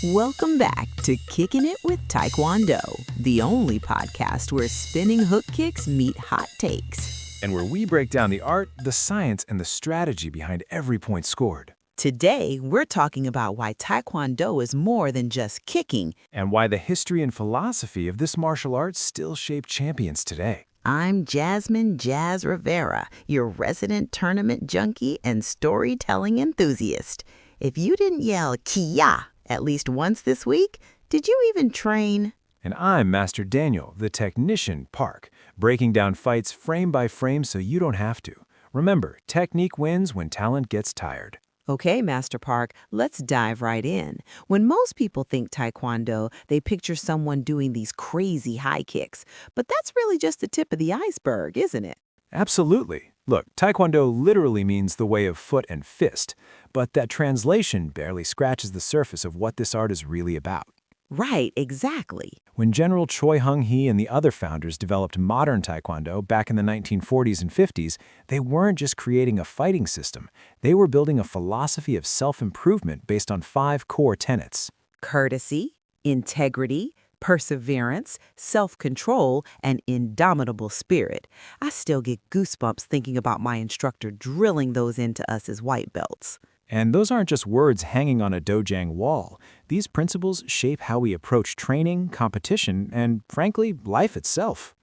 Welcome back to Kicking It with Taekwondo, the only podcast where spinning hook kicks meet hot takes. And where we break down the art, the science, and the strategy behind every point scored. Today, we're talking about why Taekwondo is more than just kicking. And why the history and philosophy of this martial art still shape champions today. I'm Jasmine Jazz Rivera, your resident tournament junkie and storytelling enthusiast. If you didn't yell Kia at least once this week, did you even train? And I'm Master Daniel, the technician Park, breaking down fights frame by frame so you don't have to. Remember, technique wins when talent gets tired. Okay, Master Park, let's dive right in. When most people think Taekwondo, they picture someone doing these crazy high kicks. But that's really just the tip of the iceberg, isn't it? Absolutely. Look, Taekwondo literally means the way of foot and fist, but that translation barely scratches the surface of what this art is really about. Right, exactly. When General Choi Hung-hee and the other founders developed modern Taekwondo back in the 1940s and 50s, they weren't just creating a fighting system. They were building a philosophy of self-improvement based on 5 core tenets. Courtesy, integrity, perseverance, self-control, and indomitable spirit. I still get goosebumps thinking about my instructor drilling those into us as white belts. And those aren't just words hanging on a dojang wall. These principles shape how we approach training, competition, and, frankly, life itself.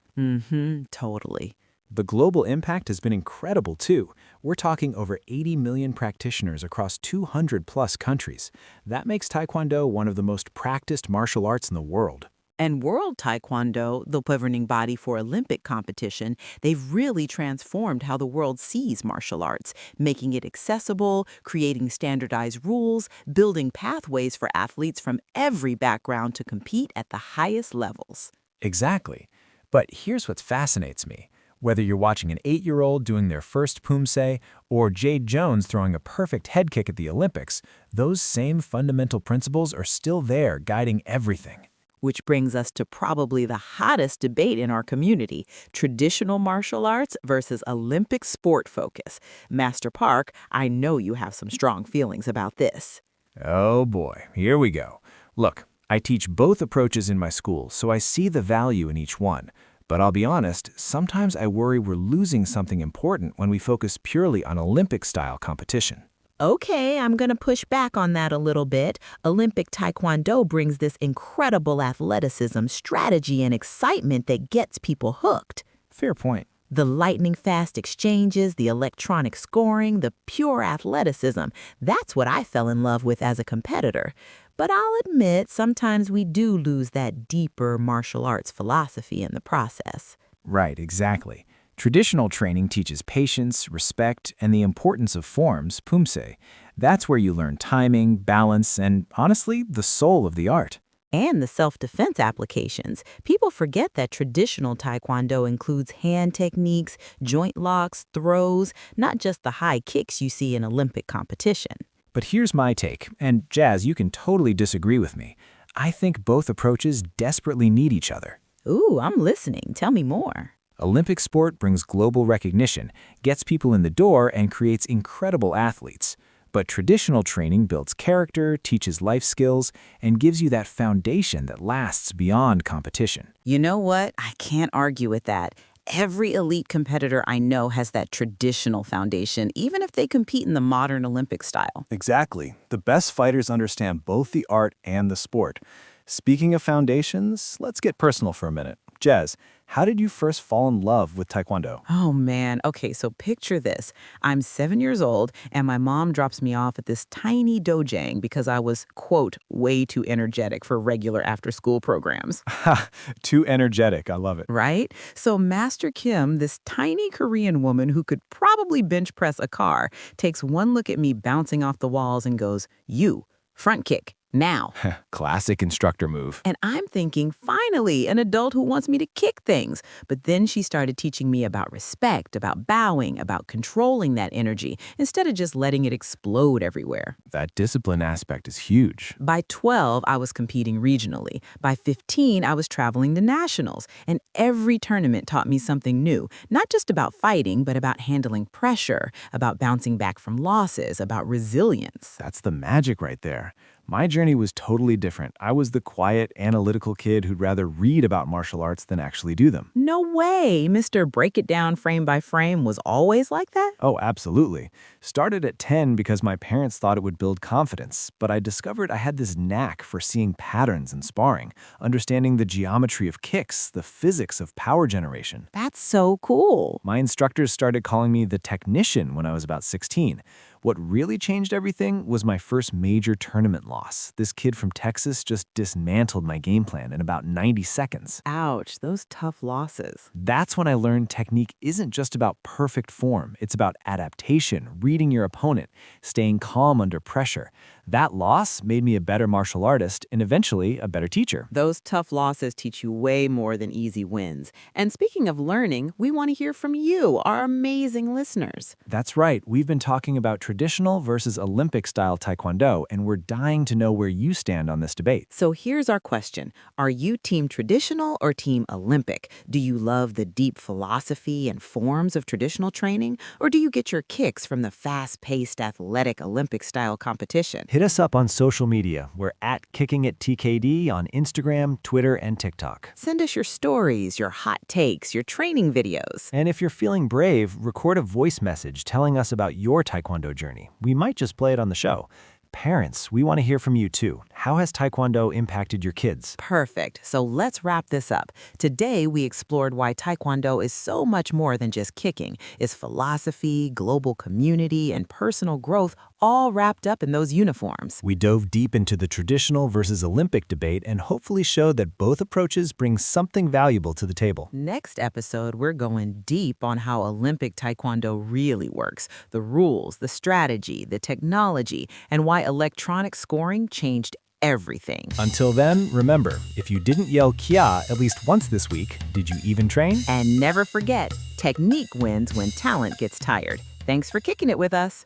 Totally. The global impact has been incredible, too. We're talking over 80 million practitioners across 200-plus countries. That makes Taekwondo one of the most practiced martial arts in the world. And World Taekwondo, the governing body for Olympic competition, they've really transformed how the world sees martial arts, making it accessible, creating standardized rules, building pathways for athletes from every background to compete at the highest levels. Exactly. But here's what fascinates me. Whether you're watching an 8-year-old doing their first Poomsae or Jade Jones throwing a perfect head kick at the Olympics, those same fundamental principles are still there guiding everything. Which brings us to probably the hottest debate in our community, traditional martial arts versus Olympic sport focus. Master Park, I know you have some strong feelings about this. Oh boy, here we go. Look, I teach both approaches in my school, so I see the value in each one. But I'll be honest, sometimes I worry we're losing something important when we focus purely on Olympic-style competition. Okay, I'm going to push back on that a little bit. Olympic Taekwondo brings this incredible athleticism, strategy, and excitement that gets people hooked. Fair point. The lightning-fast exchanges, the electronic scoring, the pure athleticism, that's what I fell in love with as a competitor. But I'll admit, sometimes we do lose that deeper martial arts philosophy in the process. Right, exactly. Traditional training teaches patience, respect, and the importance of forms, Poomsae. That's where you learn timing, balance, and, honestly, the soul of the art. And the self-defense applications. People forget that traditional Taekwondo includes hand techniques, joint locks, throws, not just the high kicks you see in Olympic competition. But here's my take, and Jazz, you can totally disagree with me. I think both approaches desperately need each other. Ooh, I'm listening. Tell me more. Olympic sport brings global recognition, gets people in the door, and creates incredible athletes. But traditional training builds character, teaches life skills, and gives you that foundation that lasts beyond competition. You know what? I can't argue with that. Every elite competitor I know has that traditional foundation, even if they compete in the modern Olympic style. Exactly. The best fighters understand both the art and the sport. Speaking of foundations, let's get personal for a minute. Jazz, how did you first fall in love with Taekwondo? Oh, man. Okay, so picture this. I'm 7 years old, and my mom drops me off at this tiny dojang because I was, quote, way too energetic for regular after-school programs. Ha! Too energetic. I love it. Right? So Master Kim, this tiny Korean woman who could probably bench press a car, takes one look at me bouncing off the walls and goes, "You, front kick. Now." Classic instructor move. And I'm thinking, finally, an adult who wants me to kick things. But then she started teaching me about respect, about bowing, about controlling that energy, instead of just letting it explode everywhere. That discipline aspect is huge. By 12, I was competing regionally. By 15, I was traveling to nationals. And every tournament taught me something new, not just about fighting, but about handling pressure, about bouncing back from losses, about resilience. That's the magic right there. My journey was totally different. I was the quiet, analytical kid who'd rather read about martial arts than actually do them. No way. Mr. Break It Down Frame by Frame was always like that? Oh, absolutely. Started at 10 because my parents thought it would build confidence, but I discovered I had this knack for seeing patterns in sparring, understanding the geometry of kicks, the physics of power generation. That's so cool. My instructors started calling me the technician when I was about 16. What really changed everything was my first major tournament loss. This kid from Texas just dismantled my game plan in about 90 seconds. Ouch, those tough losses. That's when I learned technique isn't just about perfect form. It's about adaptation, reading your opponent, staying calm under pressure. That loss made me a better martial artist and eventually a better teacher. Those tough losses teach you way more than easy wins. And speaking of learning, we want to hear from you, our amazing listeners. That's right. We've been talking about traditional versus Olympic-style Taekwondo, and we're dying to know where you stand on this debate. So here's our question. Are you team traditional or team Olympic? Do you love the deep philosophy and forms of traditional training? Or do you get your kicks from the fast-paced, athletic Olympic-style competition? Hit us up on social media. We're at KickingItTKD on Instagram, Twitter, and TikTok. Send us your stories, your hot takes, your training videos. And if you're feeling brave, record a voice message telling us about your Taekwondo journey. We might just play it on the show. Parents, we want to hear from you too. How has Taekwondo impacted your kids? Perfect. So let's wrap this up. Today, we explored why Taekwondo is so much more than just kicking. It's philosophy, global community, and personal growth all wrapped up in those uniforms. We dove deep into the traditional versus Olympic debate and hopefully showed that both approaches bring something valuable to the table. Next episode, we're going deep on how Olympic Taekwondo really works, the rules, the strategy, the technology, and why electronic scoring changed everything. Until then, remember, if you didn't yell Kia at least once this week, did you even train? And never forget, technique wins when talent gets tired. Thanks for kicking it with us.